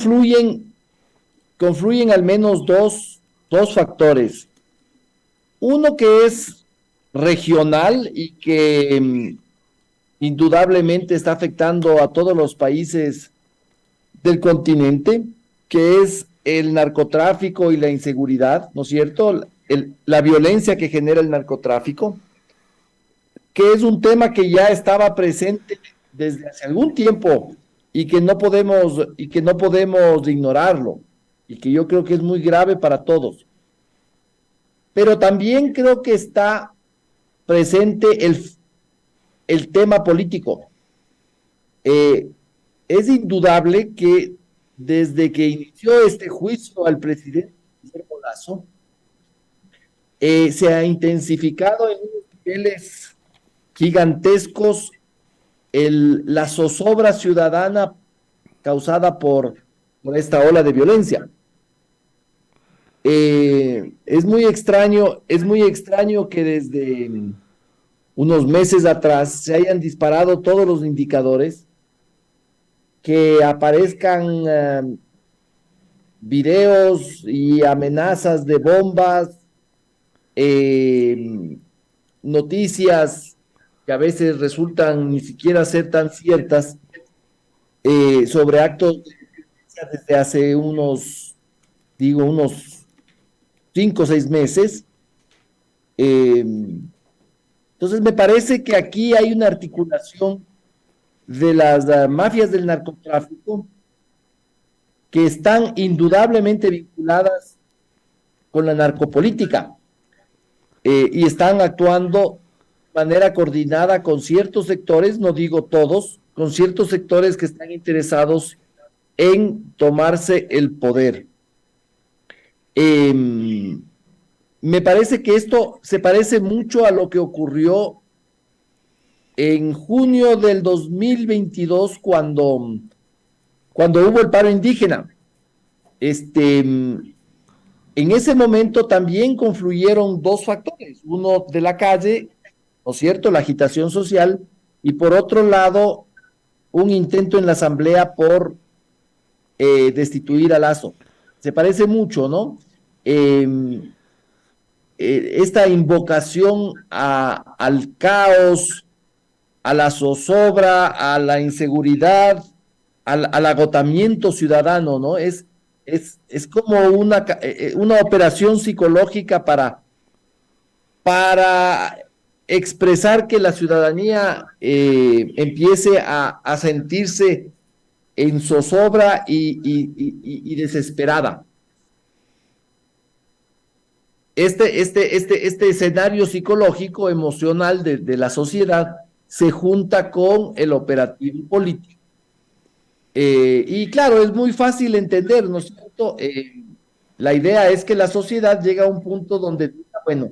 confluyen, confluyen al menos dos factores. Uno que es regional y que indudablemente está afectando a todos los países del continente, que es el narcotráfico y la inseguridad, ¿no es cierto? La violencia que genera el narcotráfico, que es un tema que ya estaba presente desde hace algún tiempo y que no podemos ignorarlo, y que yo creo que es muy grave para todos. Pero también creo que está presente el tema político. Eh, es indudable que desde que inició este juicio al presidente Guillermo Lazo, se ha intensificado en unos niveles gigantescos la zozobra ciudadana causada por esta ola de violencia. Es muy extraño que desde unos meses atrás se hayan disparado todos los indicadores, que aparezcan videos y amenazas de bombas, eh, noticias que a veces resultan ni siquiera ser tan ciertas, sobre actos de violencia desde hace unos 5 o 6 meses. Eh, entonces me parece que aquí hay una articulación de las mafias del narcotráfico que están indudablemente vinculadas con la narcopolítica, y están actuando de manera coordinada con ciertos sectores, no digo todos, con ciertos sectores que están interesados en tomarse el poder. Eh, Me parece que esto se parece mucho a lo que ocurrió en junio del 2022 cuando hubo el paro indígena. En ese momento también confluyeron dos factores, uno de la calle, ¿no es cierto?, la agitación social, y por otro lado, un intento en la asamblea por destituir a Lazo. Se parece mucho, ¿no? Eh, Esta invocación al caos, a la zozobra, a la inseguridad, al agotamiento ciudadano, ¿no? Es como una operación psicológica para expresar que la ciudadanía empiece a sentirse en zozobra y desesperada. Este escenario psicológico, emocional de la sociedad se junta con el operativo político. Y claro, es muy fácil entender, ¿no es cierto? La idea es que la sociedad llega a un punto donde, bueno,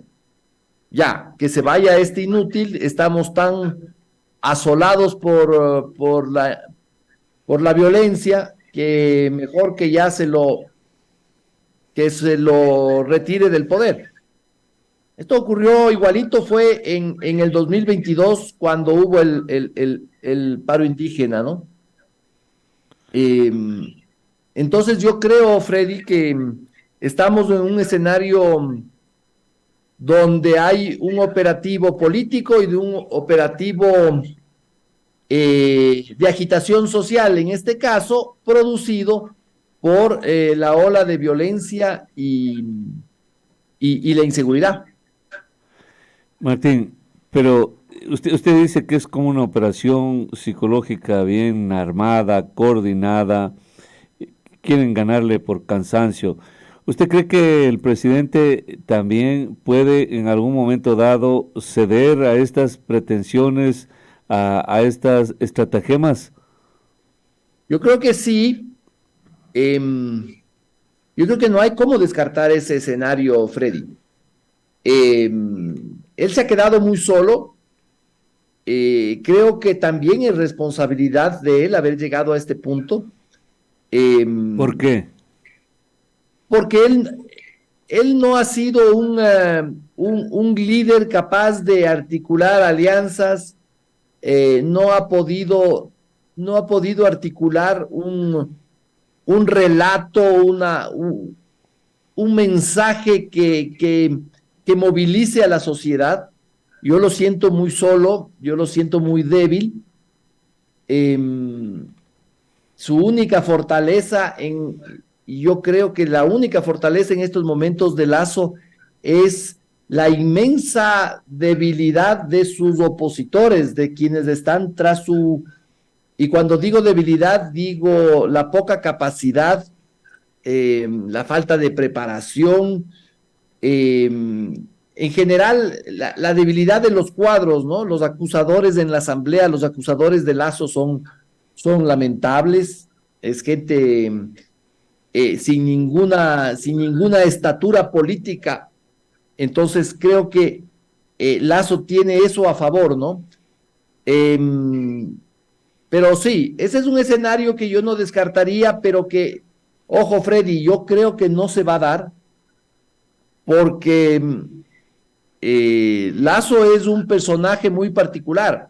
ya, que se vaya este inútil, estamos tan asolados por la violencia, que mejor que ya que se lo retire del poder. Esto ocurrió igualito, fue en el 2022 cuando hubo el paro indígena, ¿no? Eh, entonces yo creo, Freddy, que estamos en un escenario donde hay un operativo político y de un operativo de agitación social, en este caso producido por la ola de violencia y la inseguridad. Martín, pero usted dice que es como una operación psicológica bien armada, coordinada, quieren ganarle por cansancio. ¿Usted cree que el presidente también puede en algún momento dado ceder a estas pretensiones, a estas estratagemas? Yo creo que sí. Yo creo que no hay cómo descartar ese escenario, Freddy. Él se ha quedado muy solo. Creo que también es responsabilidad de él haber llegado a este punto, eh, ¿Por qué? porque él no ha sido un líder capaz de articular alianzas, no ha podido articular un relato, un mensaje que movilice a la sociedad. Yo lo siento muy solo, yo lo siento muy débil. Eh, Su única fortaleza y yo creo que la única fortaleza en estos momentos de Lazo es la inmensa debilidad de sus opositores, de quienes están tras y cuando digo debilidad, digo la poca capacidad, la falta de preparación, en general, la debilidad de los cuadros, ¿no? Los acusadores en la asamblea, los acusadores de Lazo son lamentables, es gente sin ninguna estatura política. Entonces creo que Lazo tiene eso a favor, ¿no? Eh, pero sí, ese es un escenario que yo no descartaría, pero que, ojo Freddy, yo creo que no se va a dar porque Lazo es un personaje muy particular.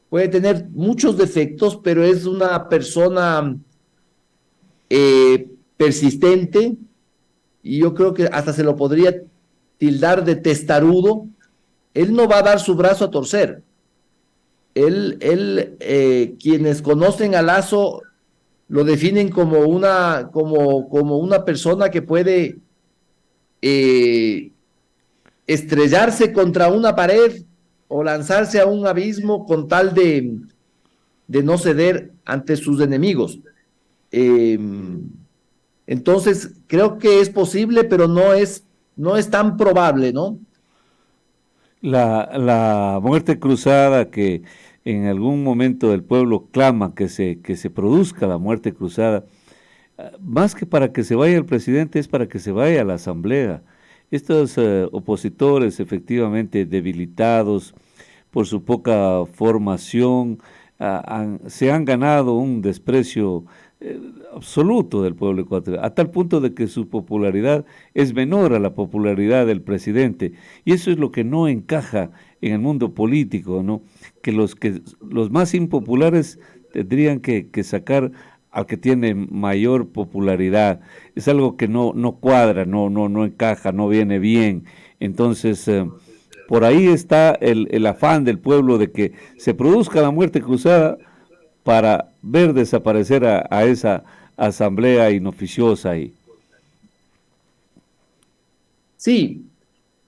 Puede tener muchos defectos, pero es una persona persistente y yo creo que hasta se lo podría tildar de testarudo. Él no va a dar su brazo a torcer. Quienes conocen a Lazo lo definen como una persona que puede eh, estrellarse contra una pared o lanzarse a un abismo con tal de no ceder ante sus enemigos. Eh, entonces, creo que es posible, pero no es tan probable, ¿no? La muerte cruzada que en algún momento el pueblo clama que se produzca la muerte cruzada, más que para que se vaya el presidente, es para que se vaya a la asamblea. Estos opositores efectivamente debilitados por su poca formación, se han ganado un desprecio eh, absoluto del pueblo ecuatoriano, a tal punto de que su popularidad es menor a la popularidad del presidente. Y eso es lo que no encaja en el mundo político, ¿no? Que los más impopulares tendrían que sacar al que tiene mayor popularidad. Es algo que no cuadra, no encaja, no viene bien. Entonces, por ahí está el afán del pueblo de que se produzca la muerte cruzada para ver desaparecer a esa asamblea inoficiosa ahí. Sí,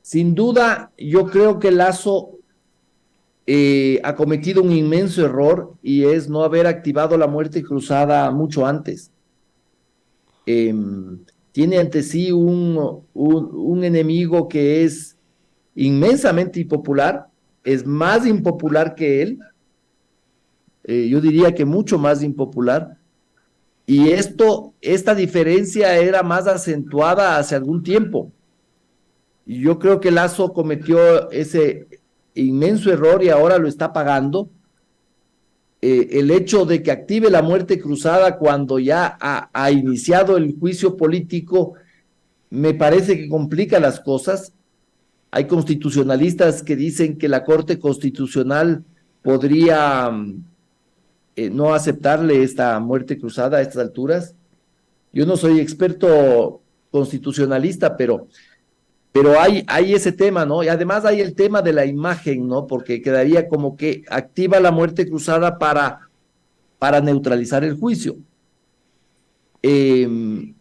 sin duda, yo creo que Lazo ha cometido un inmenso error y es no haber activado la muerte cruzada mucho antes. Eh, Tiene ante sí un enemigo que es inmensamente impopular, es más impopular que él, yo diría que mucho más impopular, y esta diferencia era más acentuada hace algún tiempo. Y yo creo que Lazo cometió ese inmenso error y ahora lo está pagando. El hecho de que active la muerte cruzada cuando ya ha iniciado el juicio político me parece que complica las cosas. Hay constitucionalistas que dicen que la Corte Constitucional podría no aceptarle esta muerte cruzada a estas alturas. Yo no soy experto constitucionalista, pero hay ese tema, ¿no? Y además hay el tema de la imagen, ¿no? Porque quedaría como que activa la muerte cruzada para neutralizar el juicio. Eh,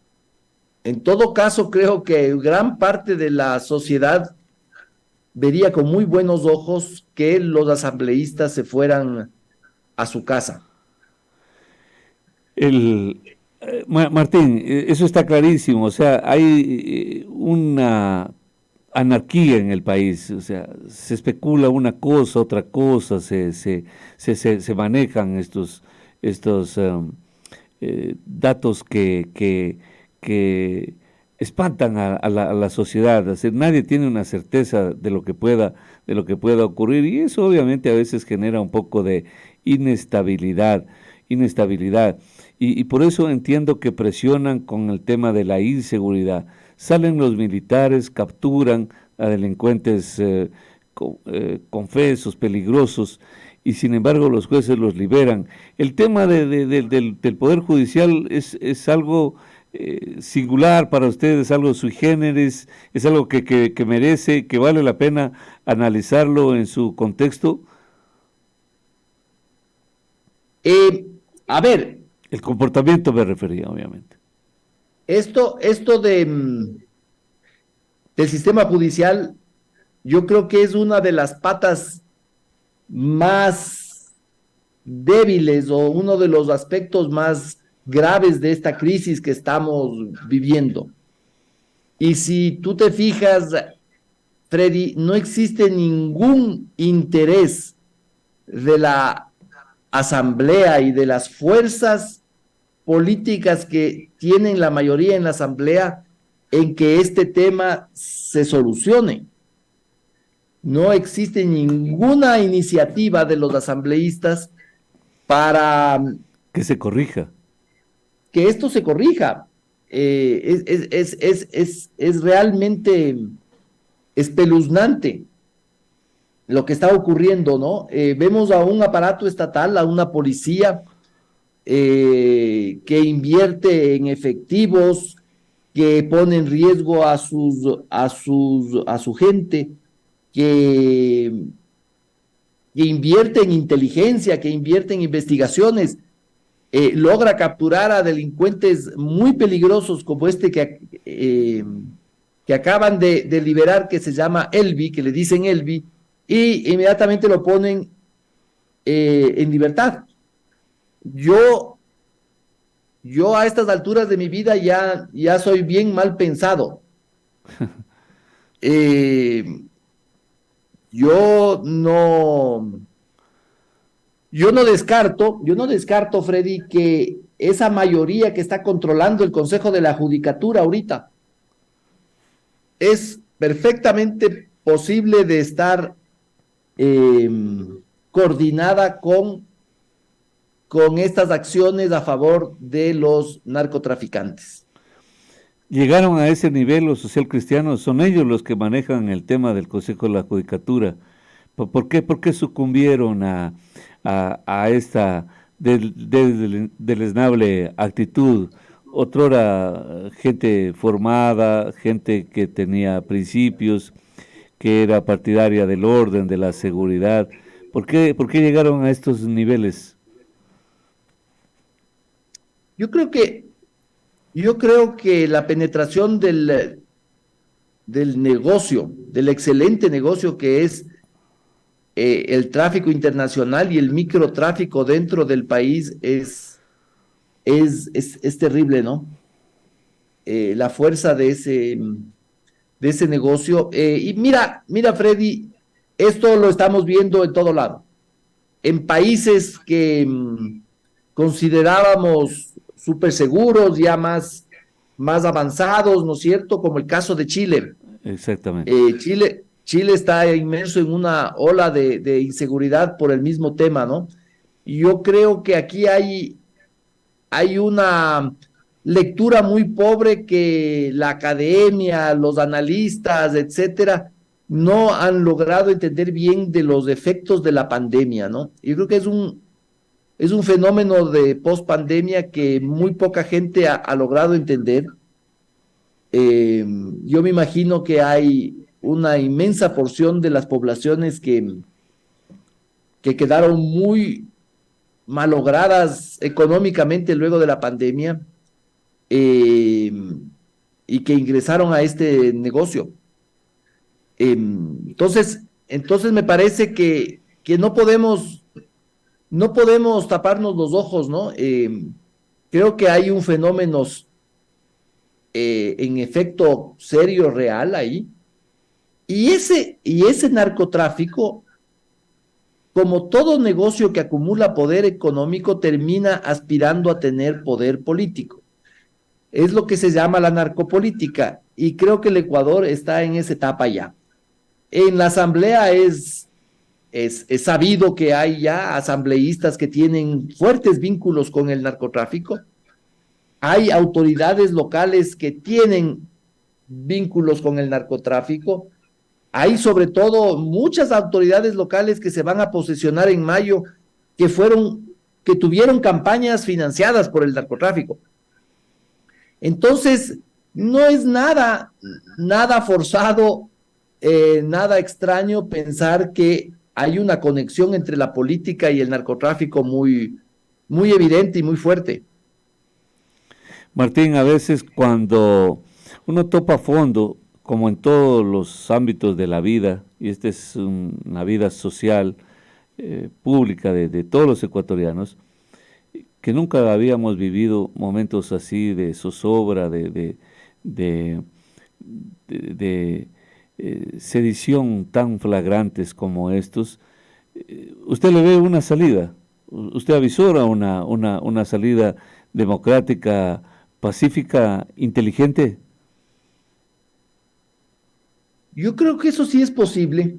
en todo caso, creo que gran parte de la sociedad vería con muy buenos ojos que los asambleístas se fueran a su casa. El, Martín, eso está clarísimo, o sea, hay una anarquía en el país, o sea, se especula una cosa, otra cosa, se manejan estos datos que espantan a la sociedad, es decir, nadie tiene una certeza de lo que pueda ocurrir y eso obviamente a veces genera un poco de inestabilidad, inestabilidad. Y por eso entiendo que presionan con el tema de la inseguridad. Salen los militares, capturan a delincuentes confesos, peligrosos, y sin embargo los jueces los liberan. El tema del Poder Judicial es algo singular para ustedes, algo sui generis, es algo que merece, que vale la pena analizarlo en su contexto. Eh, a ver, El comportamiento me refería, obviamente. esto del sistema judicial, yo creo que es una de las patas más débiles o uno de los aspectos más graves de esta crisis que estamos viviendo. Y si tú te fijas, Freddy, no existe ningún interés de la asamblea y de las fuerzas políticas que tienen la mayoría en la asamblea en que este tema se solucione. No existe ninguna iniciativa de los asambleístas para Que se corrija. que esto se corrija. Es realmente espeluznante lo que está ocurriendo, ¿no? Vemos a un aparato estatal, a una policía que invierte en efectivos, que pone en riesgo a su gente, que, que invierte en inteligencia, que invierte en investigaciones, logra capturar a delincuentes muy peligrosos como este que acaban de liberar, que se llama Elvi, que le dicen Elvi, y inmediatamente lo ponen en libertad. Yo, yo a estas alturas de mi vida ya soy bien mal pensado. Eh, yo no, yo no descarto, Freddy, que esa mayoría que está controlando el Consejo de la Judicatura ahorita es perfectamente posible de estar eh, coordinada con estas acciones a favor de los narcotraficantes. Llegaron a ese nivel los social cristianos, son ellos los que manejan el tema del Consejo de la Judicatura. ¿Por qué sucumbieron a esta deleznable actitud? Otrora gente formada, gente que tenía principios, que era partidaria del orden, de la seguridad. Por qué llegaron a estos niveles? Yo creo que, yo creo que la penetración del negocio, del excelente negocio que es el tráfico internacional y el microtráfico dentro del país es terrible, ¿no? La fuerza de ese negocio. Y mira, Freddy, esto lo estamos viendo en todo lado. En países que considerábamos súper seguros, ya más avanzados, ¿no es cierto? Como el caso de Chile. Exactamente. Chile está inmerso en una ola de inseguridad por el mismo tema, ¿no? Y yo creo que aquí hay una lectura muy pobre que la academia, los analistas, etcétera, no han logrado entender bien de los efectos de la pandemia, ¿no? Yo creo que es un fenómeno de post-pandemia que muy poca gente ha logrado entender. Eh, yo me imagino que hay una inmensa porción de las poblaciones que quedaron muy malogradas económicamente luego de la pandemia eh, y que ingresaron a este negocio. Entonces me parece que no podemos taparnos los ojos, ¿no? Creo que hay un fenómeno en efecto serio, real ahí. Y ese narcotráfico, como todo negocio que acumula poder económico, termina aspirando a tener poder político. Es lo que se llama la narcopolítica. Y creo que el Ecuador está en esa etapa ya. En la asamblea es sabido que hay ya asambleístas que tienen fuertes vínculos con el narcotráfico. Hay autoridades locales que tienen vínculos con el narcotráfico. hay sobre todo muchas autoridades locales que se van a posesionar en mayo que que tuvieron campañas financiadas por el narcotráfico. Entonces, no es nada forzado, nada extraño pensar que hay una conexión entre la política y el narcotráfico muy evidente y muy fuerte. Martín, a veces cuando uno topa fondo, como en todos los ámbitos de la vida, y esta es una vida social, pública de todos los ecuatorianos, que nunca habíamos vivido momentos así de zozobra, de, de, sedición tan flagrantes como estos. ¿Usted le ve una salida? ¿Usted avisora una salida democrática, pacífica, inteligente? Yo creo que eso sí es posible.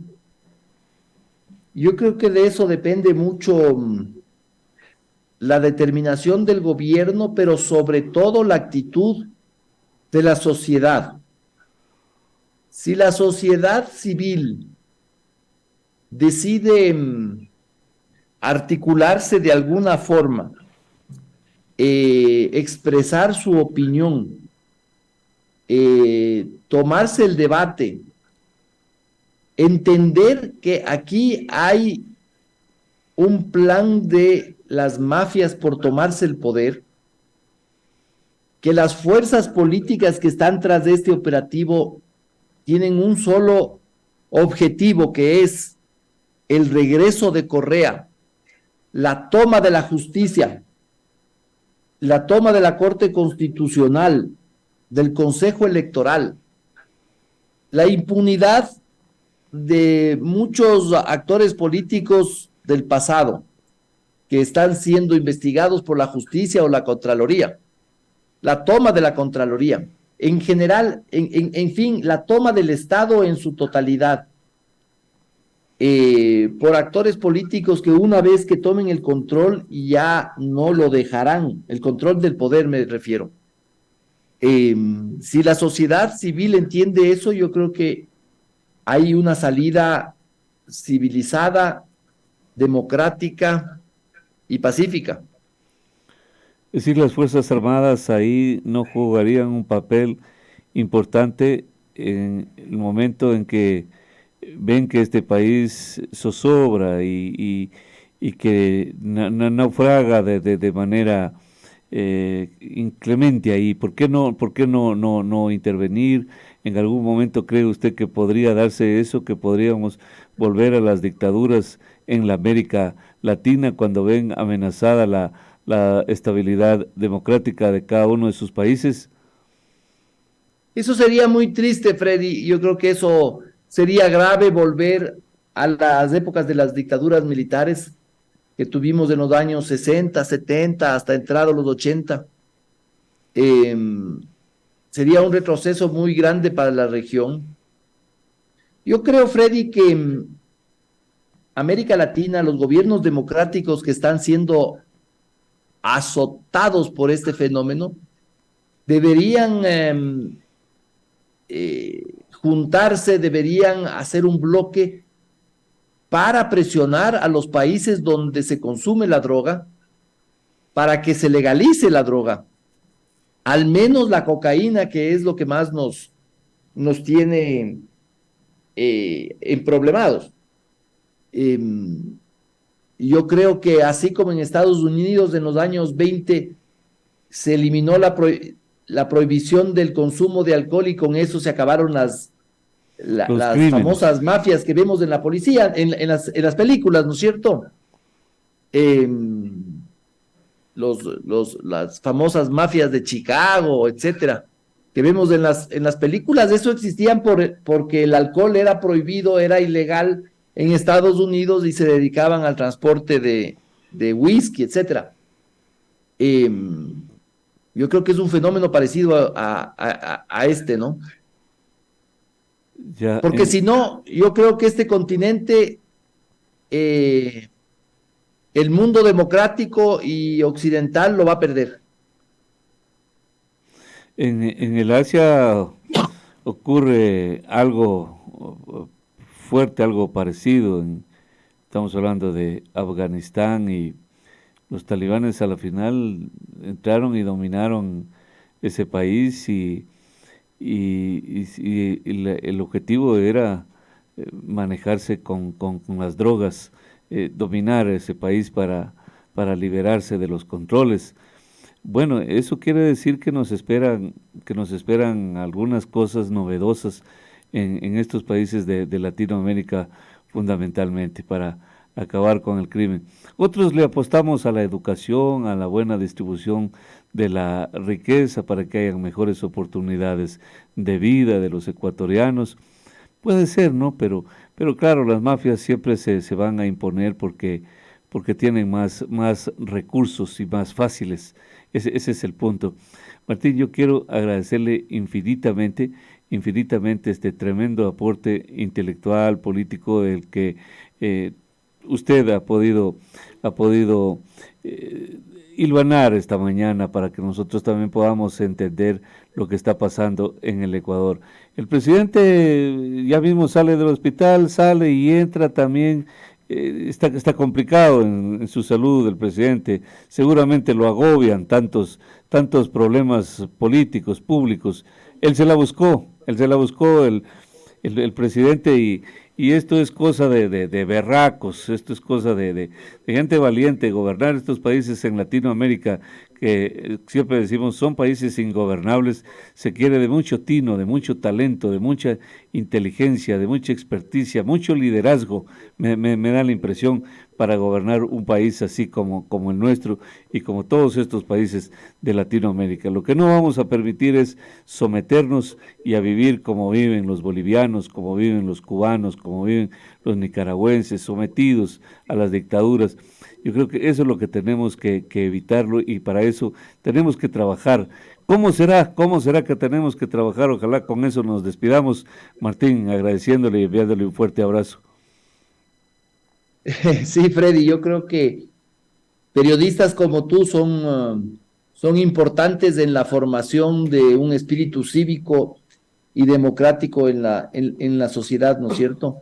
Yo creo que de eso depende mucho la determinación del gobierno, pero sobre todo la actitud de la sociedad. Si la sociedad civil decide articularse de alguna forma, expresar su opinión, tomarse el debate, entender que aquí hay un plan de las mafias por tomarse el poder, que las fuerzas políticas que están tras de este operativo tienen un solo objetivo, que es el regreso de Correa, la toma de la justicia, la toma de la Corte Constitucional, del Consejo Electoral, la impunidad de muchos actores políticos del pasado que están siendo investigados por la justicia o la Contraloría, la toma de la Contraloría, en general, en fin, la toma del Estado en su totalidad, por actores políticos que una vez que tomen el control ya no lo dejarán, el control del poder me refiero. Si la sociedad civil entiende eso, yo creo que hay una salida civilizada, democrática y pacífica. Es decir, las Fuerzas Armadas ahí no jugarían un papel importante en el momento en que ven que este país zozobra y que naufraga de manera inclemente ahí. Por qué no intervenir? ¿En algún momento cree usted que podría darse eso, que podríamos volver a las dictaduras en la América Latina cuando ven amenazada la estabilidad democrática de cada uno de sus países? Eso sería muy triste, Freddy. Yo creo que eso sería grave volver a las épocas de las dictaduras militares que tuvimos en los años 60, 70, hasta entrados los 80. Eh, Sería un retroceso muy grande para la región. Yo creo, Freddy, que América Latina, los gobiernos democráticos que están siendo azotados por este fenómeno, deberían juntarse, deberían hacer un bloque para presionar a los países donde se consume la droga, para que se legalice la droga, al menos la cocaína, que es lo que más nos tiene problemados. Eh, yo creo que así como en Estados Unidos en los años 20 se eliminó la prohibición del consumo de alcohol y con eso se acabaron Los las crímenes. famosas mafias que vemos en la policía, en las películas, ¿no es cierto? Eh, las famosas mafias de Chicago, etcétera, que vemos en las películas, eso existían porque el alcohol era prohibido, era ilegal en Estados Unidos y se dedicaban al transporte de whisky, etcétera. Eh, yo creo que es un fenómeno parecido a este, ¿no? Ya Porque si no, yo creo que este continente, eh, el mundo democrático y occidental lo va a perder. en el Asia ocurre algo fuerte, algo parecido. Estamos hablando de Afganistán y los talibanes a la final entraron y dominaron ese país el objetivo era manejarse con las drogas, dominar ese país para liberarse de los controles. Bueno, eso quiere decir que nos esperan algunas cosas novedosas en estos países de Latinoamérica fundamentalmente para acabar con el crimen. Otros le apostamos a la educación, a la buena distribución de la riqueza para que haya mejores oportunidades de vida de los ecuatorianos. Puede ser, ¿no? Pero claro, las mafias siempre se van a imponer porque tienen más recursos y más fáciles. Ese es el punto. Martín, yo quiero agradecerle infinitamente este tremendo aporte intelectual, político, del que usted ha podido hilvanar esta mañana para que nosotros también podamos entender lo que está pasando en el Ecuador. El presidente ya mismo sale del hospital, sale y entra también. Está complicado en su salud el presidente, seguramente lo agobian tantos problemas políticos, públicos. Él se la buscó el presidente y esto es cosa de berracos, esto es cosa de gente valiente. Gobernar estos países en Latinoamérica, que siempre decimos son países ingobernables, se quiere de mucho tino, de mucho talento, de mucha inteligencia, de mucha experticia, mucho liderazgo, me da la impresión, para gobernar un país así como el nuestro y como todos estos países de Latinoamérica. Lo que no vamos a permitir es someternos y a vivir como viven los bolivianos, como viven los cubanos, como viven los nicaragüenses, sometidos a las dictaduras. Yo creo que eso es lo que tenemos que evitarlo y para eso tenemos que trabajar. ¿Cómo será? ¿Cómo será que tenemos que trabajar? Ojalá con eso nos despidamos. Martín, agradeciéndole y enviándole un fuerte abrazo. Sí, Freddy, yo creo que periodistas como tú son importantes en la formación de un espíritu cívico y democrático en la sociedad, ¿no es cierto?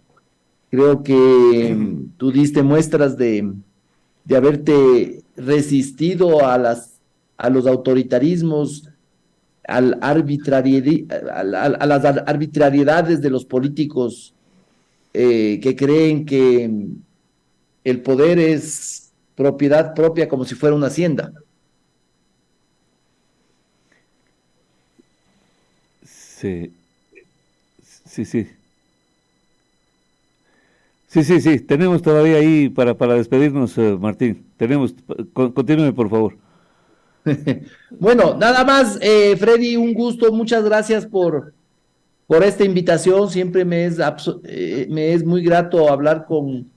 Creo que tú diste muestras de haberte resistido a los autoritarismos, a las arbitrariedades de los políticos que creen que el poder es propiedad propia como si fuera una hacienda. Sí, sí, sí. Sí, sí, sí. Tenemos todavía ahí para despedirnos, Martín. Continúe, por favor. Bueno, nada más, Freddy, un gusto, muchas gracias por esta invitación. Siempre me es muy grato hablar con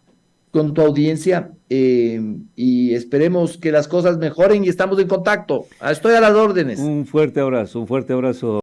tu audiencia y esperemos que las cosas mejoren y estamos en contacto. Estoy a las órdenes. Un fuerte abrazo,